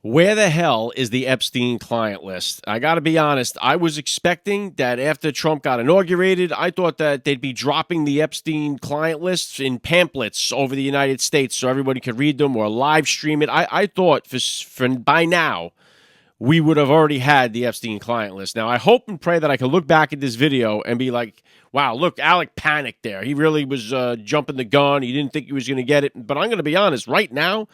Where the hell is the Epstein client list? I got to be honest. I was expecting that after Trump got inaugurated, I thought that they'd be dropping the Epstein client lists in pamphlets over the United States so everybody could read them or live stream it. I thought for by now we would have already had the Epstein client list. Now, I hope and pray that I can look back at this video and be like, wow, look, Alec panicked there. He really was jumping the gun. He didn't think he was going to get it. But I'm going to be honest, right now,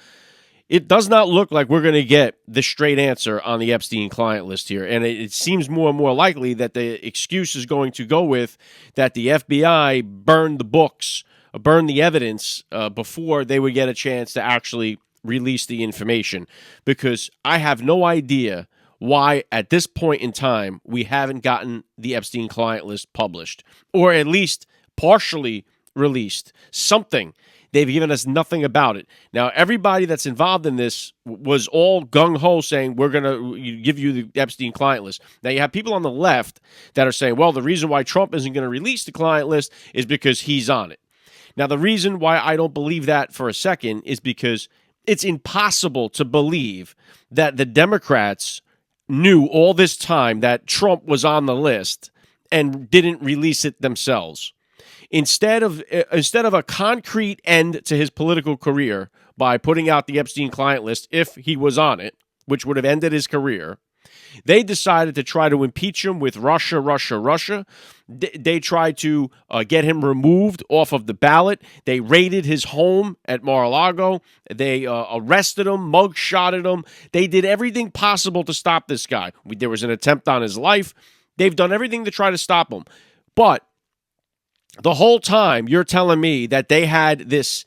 it does not look like we're going to get the straight answer on the Epstein client list here. And it seems more and more likely that the excuse is going to go with that the FBI burned the books, burned the evidence before they would get a chance to actually release the information. Because I have no idea why at this point in time we haven't gotten the Epstein client list published or at least partially released. Something. They've given us nothing about it. Now, everybody that's involved in this was all gung-ho saying, we're going to give you the Epstein client list. Now, you have people on the left that are saying, well, the reason why Trump isn't going to release the client list is because he's on it. Now, the reason why I don't believe that for a second is because it's impossible to believe that the Democrats knew all this time that Trump was on the list and didn't release it themselves. Instead of a concrete end to his political career by putting out the Epstein client list, if he was on it, which would have ended his career, they decided to try to impeach him with Russia. They tried to get him removed off of the ballot. They raided his home at Mar-a-Lago. They arrested him, mugshotted him. They did everything possible to stop this guy. There was an attempt on his life. They've done everything to try to stop him. But the whole time you're telling me that they had this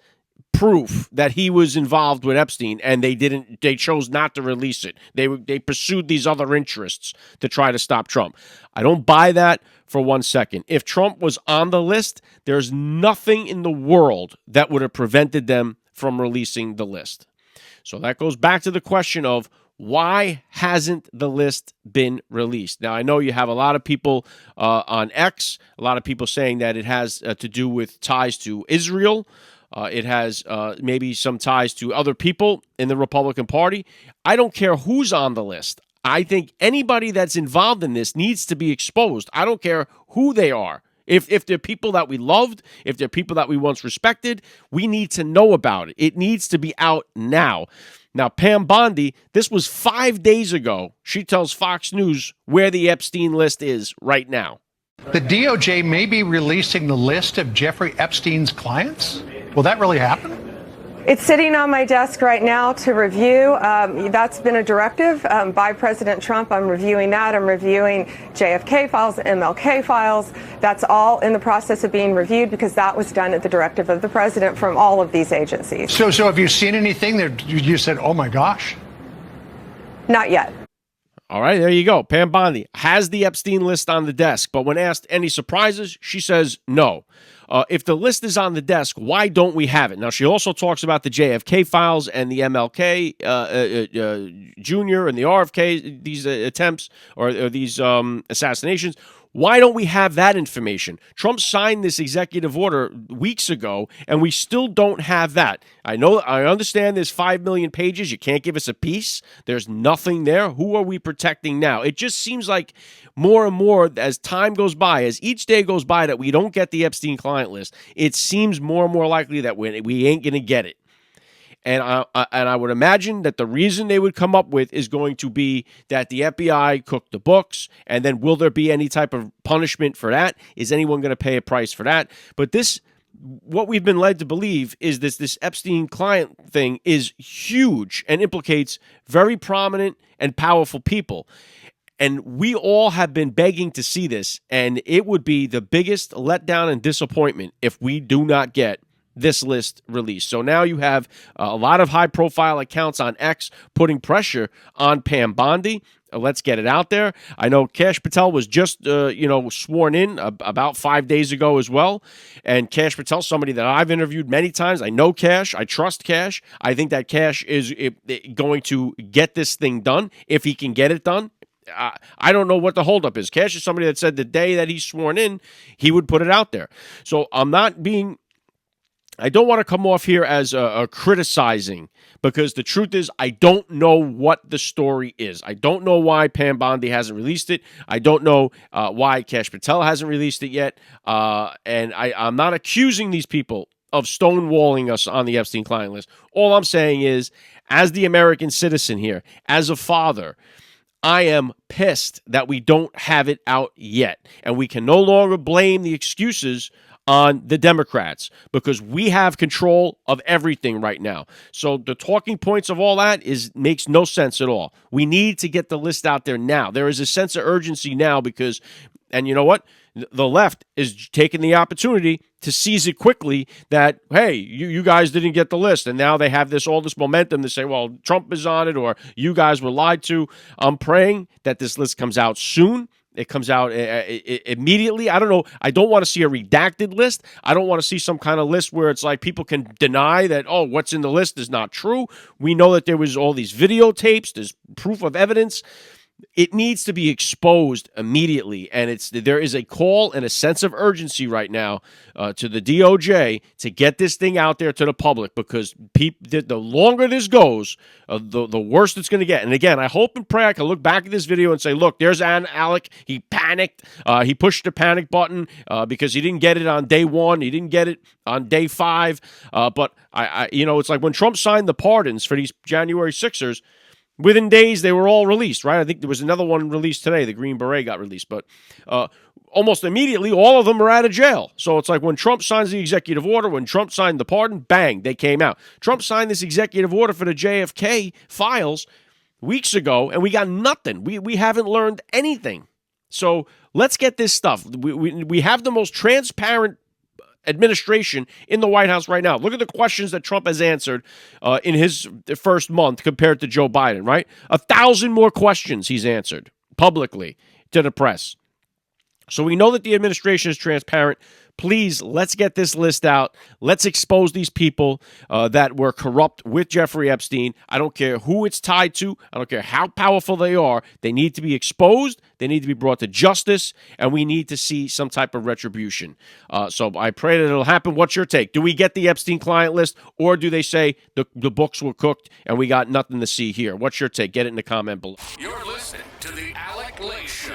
proof that he was involved with Epstein and they chose not to release it. They pursued these other interests to try to stop Trump. I don't buy that for 1 second. If Trump was on the list, there's nothing in the world that would have prevented them from releasing the list. So that goes back to the question of why hasn't the list been released? Now, I know you have a lot of people on X, a lot of people saying that it has to do with ties to Israel. It has maybe some ties to other people in the Republican Party. I don't care who's on the list. I think anybody that's involved in this needs to be exposed. I don't care who they are. If they're people that we loved, if they're people that we once respected, we need to know about it. It needs to be out now. Now, Pam Bondi, this was 5 days ago. She tells Fox News where the Epstein list is right now. The DOJ may be releasing the list of Jeffrey Epstein's clients? Will that really happen? It's sitting on my desk right now to review. That's been a directive by President Trump. I'm reviewing that. I'm reviewing JFK files, MLK files. That's all in the process of being reviewed because that was done at the directive of the president from all of these agencies. So have you seen anything that you said, oh my gosh? Not yet. All right, there you go. Pam Bondi has the Epstein list on the desk, but when asked any surprises, she says no. If the list is on the desk, why don't we have it? Now, she also talks about the JFK files and the MLK Jr. and the RFK, these attempts or these assassinations. Why don't we have that information? Trump signed this executive order weeks ago, and we still don't have that. I understand there's 5 million pages. You can't give us a piece. There's nothing there. Who are we protecting now? It just seems like more and more as time goes by, as each day goes by that we don't get the Epstein client list, it seems more and more likely that we ain't going to get it. And I would imagine that the reason they would come up with is going to be that the FBI cooked the books, and then will there be any type of punishment for that? Is anyone going to pay a price for that? But what we've been led to believe is this Epstein client thing is huge and implicates very prominent and powerful people. And we all have been begging to see this, and it would be the biggest letdown and disappointment if we do not get this list released. So now you have a lot of high-profile accounts on X putting pressure on Pam Bondi. Let's get it out there. I know Kash Patel was just, sworn in about 5 days ago as well. And Kash Patel, somebody that I've interviewed many times. I know Kash. I trust Kash. I think that Kash is going to get this thing done if he can get it done. I don't know what the holdup is. Kash is somebody that said the day that he's sworn in, he would put it out there. So I'm not being I don't want to come off here as a criticizing, because the truth is I don't know what the story is. I don't know why Pam Bondi hasn't released it. I don't know why Kash Patel hasn't released it yet. And I'm not accusing these people of stonewalling us on the Epstein client list. All I'm saying is, as the American citizen here, as a father, I am pissed that we don't have it out yet. And we can no longer blame the excuses on the Democrats, because we have control of everything right now. So the talking points of all that makes no sense at all. We need to get the list out there now. There is a sense of urgency now because, and you know what? The left is taking the opportunity to seize it quickly that, hey, you guys didn't get the list. And now they have all this momentum to say, well, Trump is on it, or you guys were lied to. I'm praying that this list comes out soon. It comes out immediately. I don't know. I don't want to see a redacted list. I don't want to see some kind of list where it's like people can deny that, oh, what's in the list is not true. We know that there was all these videotapes. There's proof of evidence. It needs to be exposed immediately, and there is a call and a sense of urgency right now to the DOJ to get this thing out there to the public, because the longer this goes, the worse it's going to get. And again, I hope and pray I can look back at this video and say, look, there's Alec. He panicked. He pushed the panic button because he didn't get it on day 1. He didn't get it on day 5. But it's like when Trump signed the pardons for these January 6ers. Within days, they were all released, right? I think there was another one released today. The Green Beret got released. But almost immediately, all of them are out of jail. So it's like when Trump signs the executive order, when Trump signed the pardon, bang, they came out. Trump signed this executive order for the JFK files weeks ago, and we got nothing. We haven't learned anything. So let's get this stuff. We have the most transparent administration in the White House right now. Look at the questions that Trump has answered in his first month compared to Joe Biden, right? 1,000 more questions he's answered publicly to the press. So we know that the administration is transparent. Please, let's get this list out. Let's expose these people that were corrupt with Jeffrey Epstein. I don't care who it's tied to. I don't care how powerful they are. They need to be exposed. They need to be brought to justice, and we need to see some type of retribution. So I pray that it'll happen. What's your take? Do we get the Epstein client list, or do they say the books were cooked and we got nothing to see here? What's your take? Get it in the comment below. You're listening to the Alec Lake Show.